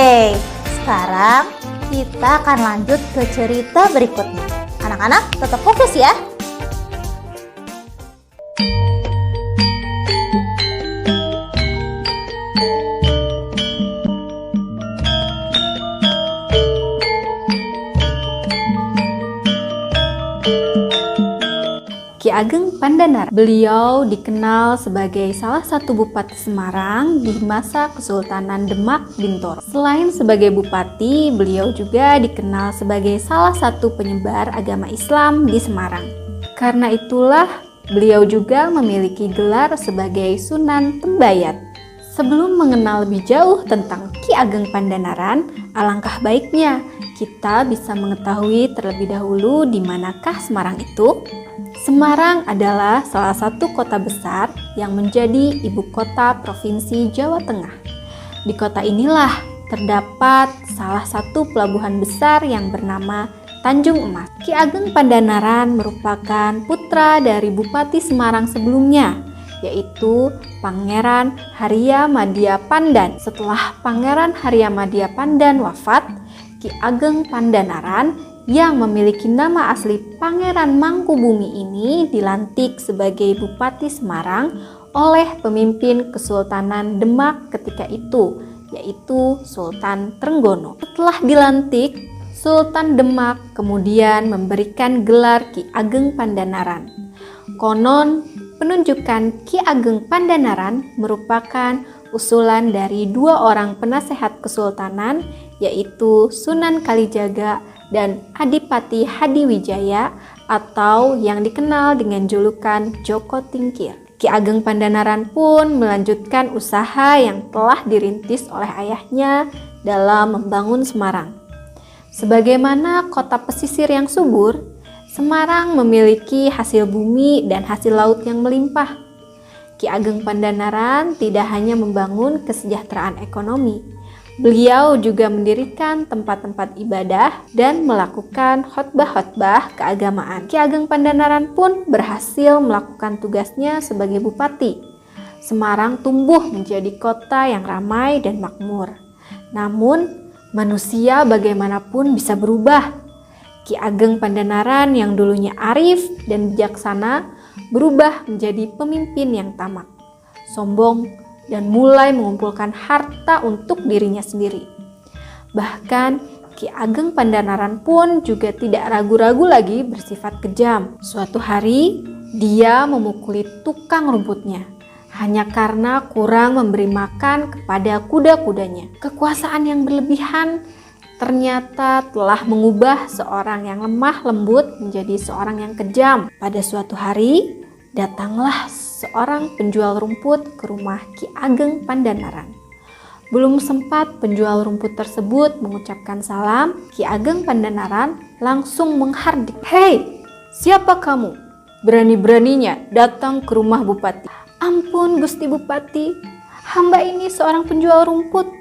Oke, sekarang kita akan lanjut ke cerita berikutnya. Anak-anak tetap fokus ya. Ki Ageng Pandanaran. Beliau dikenal sebagai salah satu bupati Semarang di masa Kesultanan Demak Bintoro. Selain sebagai bupati, beliau juga dikenal sebagai salah satu penyebar agama Islam di Semarang. Karena itulah, beliau juga memiliki gelar sebagai Sunan Tembayat. Sebelum mengenal lebih jauh tentang Ki Ageng Pandanaran, alangkah baiknya kita bisa mengetahui terlebih dahulu di manakah Semarang itu. Semarang adalah salah satu kota besar yang menjadi ibu kota Provinsi Jawa Tengah. Di kota inilah terdapat salah satu pelabuhan besar yang bernama Tanjung Emas. Ki Ageng Pandanaran merupakan putra dari Bupati Semarang sebelumnya, yaitu Pangeran Harya-Madya Pandan. Setelah Pangeran Harya-Madya Pandan wafat, Ki Ageng Pandanaran yang memiliki nama asli Pangeran Mangkubumi ini dilantik sebagai Bupati Semarang oleh pemimpin Kesultanan Demak ketika itu, yaitu Sultan Trenggono. Setelah dilantik, Sultan Demak kemudian memberikan gelar Ki Ageng Pandanaran. Konon, penunjukan Ki Ageng Pandanaran merupakan usulan dari dua orang penasehat kesultanan, yaitu Sunan Kalijaga dan Adipati Hadiwijaya atau yang dikenal dengan julukan Joko Tingkir. Ki Ageng Pandanaran pun melanjutkan usaha yang telah dirintis oleh ayahnya dalam membangun Semarang. Sebagaimana kota pesisir yang subur, Semarang memiliki hasil bumi dan hasil laut yang melimpah. Ki Ageng Pandanaran tidak hanya membangun kesejahteraan ekonomi, beliau juga mendirikan tempat-tempat ibadah dan melakukan khotbah-khotbah keagamaan. Ki Ageng Pandanaran pun berhasil melakukan tugasnya sebagai bupati. Semarang tumbuh menjadi kota yang ramai dan makmur. Namun, manusia bagaimanapun bisa berubah. Ki Ageng Pandanaran yang dulunya arif dan bijaksana berubah menjadi pemimpin yang tamak, sombong, dan mulai mengumpulkan harta untuk dirinya sendiri. Bahkan Ki Ageng Pandanaran pun juga tidak ragu-ragu lagi bersifat kejam. Suatu hari dia memukuli tukang rumputnya hanya karena kurang memberi makan kepada kuda-kudanya. Kekuasaan yang berlebihan ternyata telah mengubah seorang yang lemah lembut menjadi seorang yang kejam. Pada suatu hari datanglah seorang penjual rumput ke rumah Ki Ageng Pandanaran. Belum sempat penjual rumput tersebut mengucapkan salam, Ki Ageng Pandanaran langsung menghardik. "Hei, siapa kamu? Berani-beraninya datang ke rumah bupati." "Ampun Gusti Bupati, hamba ini seorang penjual rumput.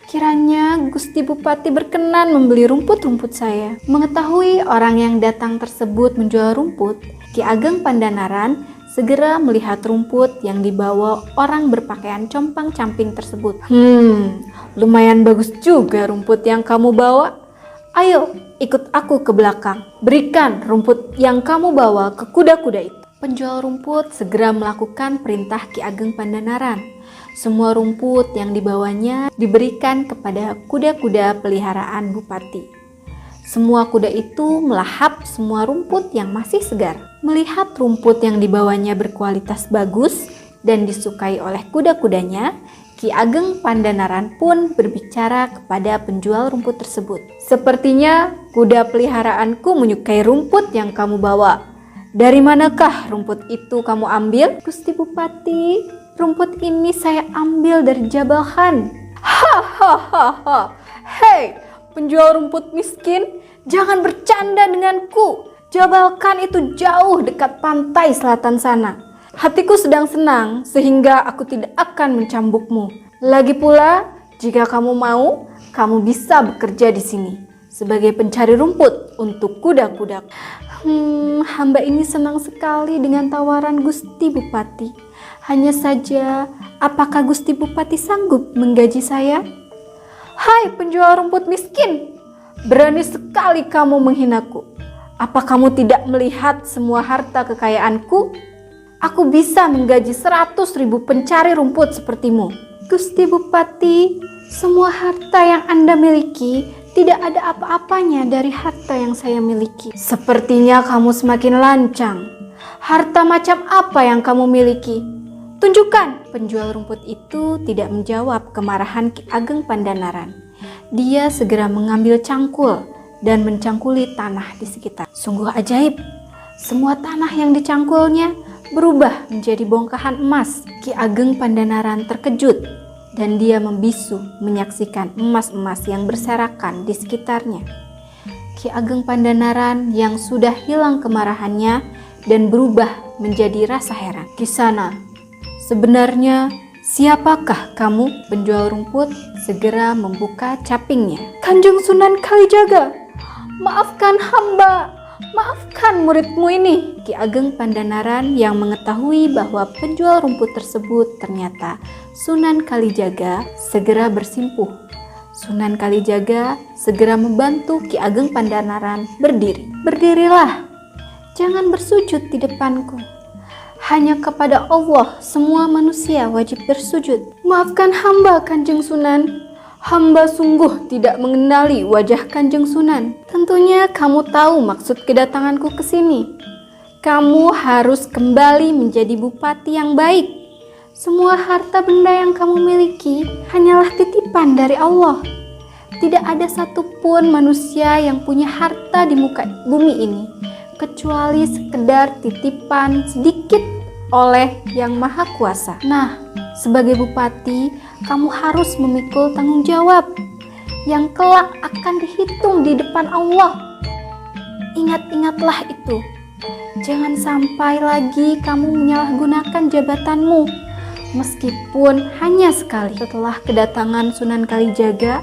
Kiranya Gusti Bupati berkenan membeli rumput-rumput saya." Mengetahui orang yang datang tersebut menjual rumput, Ki Ageng Pandanaran segera melihat rumput yang dibawa orang berpakaian compang-camping tersebut. Lumayan bagus juga rumput yang kamu bawa. Ayo, ikut aku ke belakang. Berikan rumput yang kamu bawa ke kuda-kuda itu." Penjual rumput segera melakukan perintah Ki Ageng Pandanaran. Semua rumput yang dibawanya diberikan kepada kuda-kuda peliharaan bupati. Semua kuda itu melahap semua rumput yang masih segar. Melihat rumput yang dibawanya berkualitas bagus dan disukai oleh kuda-kudanya, Ki Ageng Pandanaran pun berbicara kepada penjual rumput tersebut. "Sepertinya kuda peliharaanku menyukai rumput yang kamu bawa. Dari manakah rumput itu kamu ambil?" "Gusti Bupati, rumput ini saya ambil dari Jabal Khan." "Hahaha, hei penjual rumput miskin, jangan bercanda denganku. Jabal Khan itu jauh dekat pantai selatan sana. Hatiku sedang senang sehingga aku tidak akan mencambukmu. Lagi pula, jika kamu mau, kamu bisa bekerja di sini sebagai pencari rumput untuk kuda-kuda." Hamba ini senang sekali dengan tawaran Gusti Bupati. Hanya saja, apakah Gusti Bupati sanggup menggaji saya?" Hai penjual rumput miskin, berani sekali kamu menghinaku. Apa kamu tidak melihat semua harta kekayaanku? Aku bisa menggaji 100.000 pencari rumput sepertimu. Gusti Bupati, semua harta yang Anda miliki tidak ada apa-apanya dari harta yang saya miliki. Sepertinya kamu semakin lancang. Harta macam apa yang kamu miliki? Tunjukkan. Penjual rumput itu tidak menjawab kemarahan Ki Ageng Pandanaran. Dia segera mengambil cangkul dan mencangkuli tanah di sekitar. Sungguh ajaib, semua tanah yang dicangkulnya berubah menjadi bongkahan emas. Ki Ageng Pandanaran terkejut dan dia membisu menyaksikan emas-emas yang berserakan di sekitarnya. Ki Ageng Pandanaran yang sudah hilang kemarahannya dan berubah menjadi rasa heran. Kisana, sebenarnya siapakah kamu? Penjual rumput segera membuka capingnya. Kanjeng Sunan Kalijaga, maafkan hamba, maafkan muridmu ini. Ki Ageng Pandanaran yang mengetahui bahwa penjual rumput tersebut ternyata Sunan Kalijaga segera bersimpuh. Sunan Kalijaga segera membantu Ki Ageng Pandanaran berdiri. Berdirilah, jangan bersujud di depanku. Hanya kepada Allah semua manusia wajib bersujud. Maafkan hamba Kanjeng Sunan. Hamba sungguh tidak mengenali wajah Kanjeng Sunan. Tentunya kamu tahu maksud kedatanganku ke sini. Kamu harus kembali menjadi bupati yang baik. Semua harta benda yang kamu miliki hanyalah titipan dari Allah. Tidak ada satupun manusia yang punya harta di muka bumi ini kecuali sekedar titipan sedikit oleh Yang Maha Kuasa. Nah, sebagai bupati, kamu harus memikul tanggung jawab yang kelak akan dihitung di depan Allah. Ingat-ingatlah itu. Jangan sampai lagi kamu menyalahgunakan jabatanmu, meskipun hanya sekali. Setelah kedatangan Sunan Kalijaga,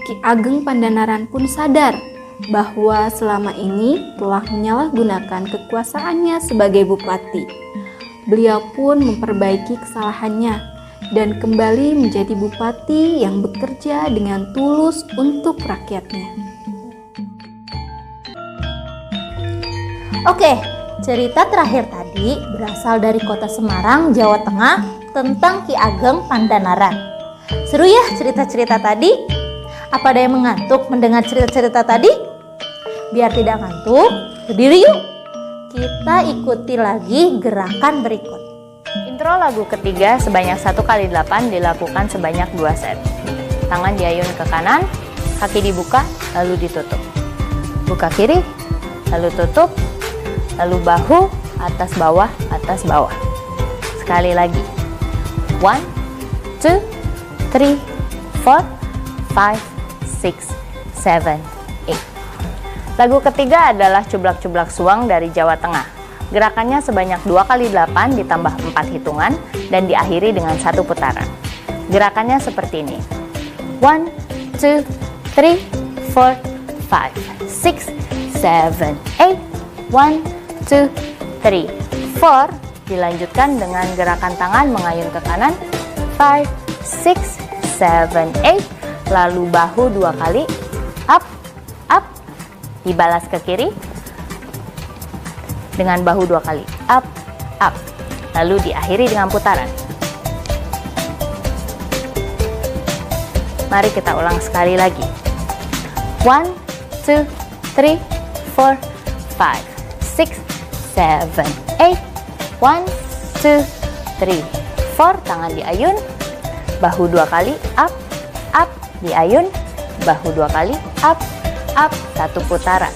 Ki Ageng Pandanaran pun sadar bahwa selama ini telah menyalahgunakan kekuasaannya sebagai bupati. Beliau pun memperbaiki kesalahannya dan kembali menjadi bupati yang bekerja dengan tulus untuk rakyatnya. Oke, cerita terakhir tadi berasal dari kota Semarang, Jawa Tengah tentang Ki Ageng Pandanaran. Seru ya cerita-cerita tadi? Apa ada yang mengantuk mendengar cerita-cerita tadi? Biar tidak ngantuk, berdiri yuk. Kita ikuti lagi gerakan berikut. Intro lagu ketiga sebanyak 1x8 dilakukan sebanyak 2 set. Tangan diayun ke kanan, kaki dibuka, lalu ditutup. Buka kiri, lalu tutup, lalu bahu, atas bawah, atas bawah. Sekali lagi. 1, 2, 3, 4, 5, 6, 7, 8. Lagu ketiga adalah Cublak-Cublak Suang dari Jawa Tengah. Gerakannya sebanyak 2x8 ditambah 4 hitungan dan diakhiri dengan 1 putaran. Gerakannya seperti ini. 1, 2, 3, 4, 5, 6, 7, 8. 1, 2, 3, 4. Dilanjutkan dengan gerakan tangan mengayun ke kanan. 5, 6, 7, 8. Lalu bahu 2 kali. Up, up. Dibalas ke kiri dengan bahu 2 kali, up, up, lalu diakhiri dengan putaran. Mari kita ulang sekali lagi. 1, 2, 3, 4, 5, 6, 7, 8. 1, 2, 3, 4. Tangan diayun, bahu 2 kali, up, up, diayun, bahu 2 kali, up, up, 1 putaran.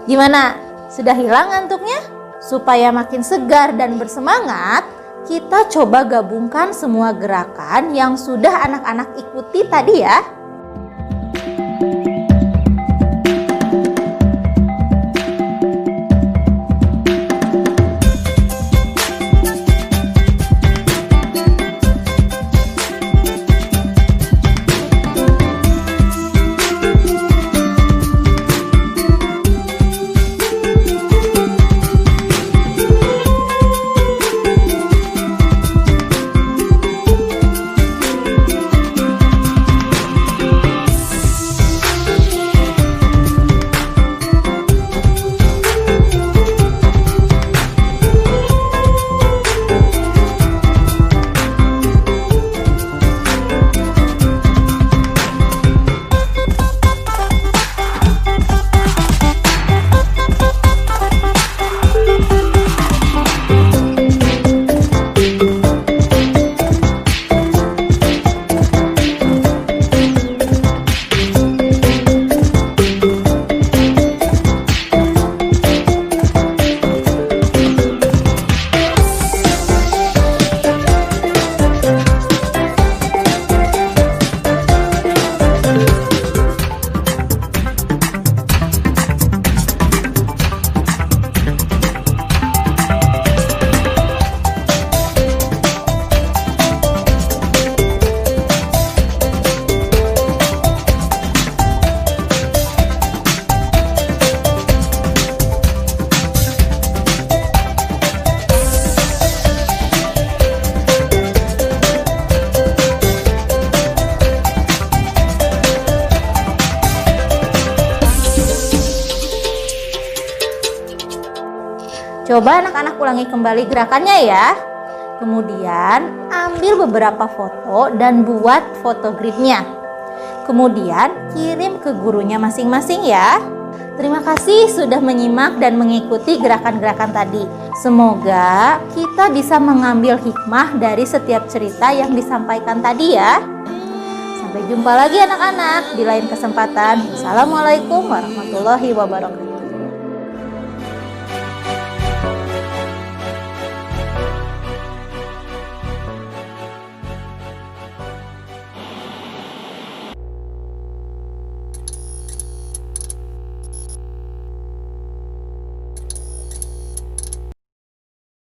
Gimana? Sudah hilang ngantuknya? Supaya makin segar dan bersemangat, kita coba gabungkan semua gerakan yang sudah anak-anak ikuti tadi ya. Coba anak-anak ulangi kembali gerakannya ya. Kemudian ambil beberapa foto dan buat foto gridnya. Kemudian kirim ke gurunya masing-masing ya. Terima kasih sudah menyimak dan mengikuti gerakan-gerakan tadi. Semoga kita bisa mengambil hikmah dari setiap cerita yang disampaikan tadi ya. Sampai jumpa lagi anak-anak di lain kesempatan. Assalamualaikum warahmatullahi wabarakatuh.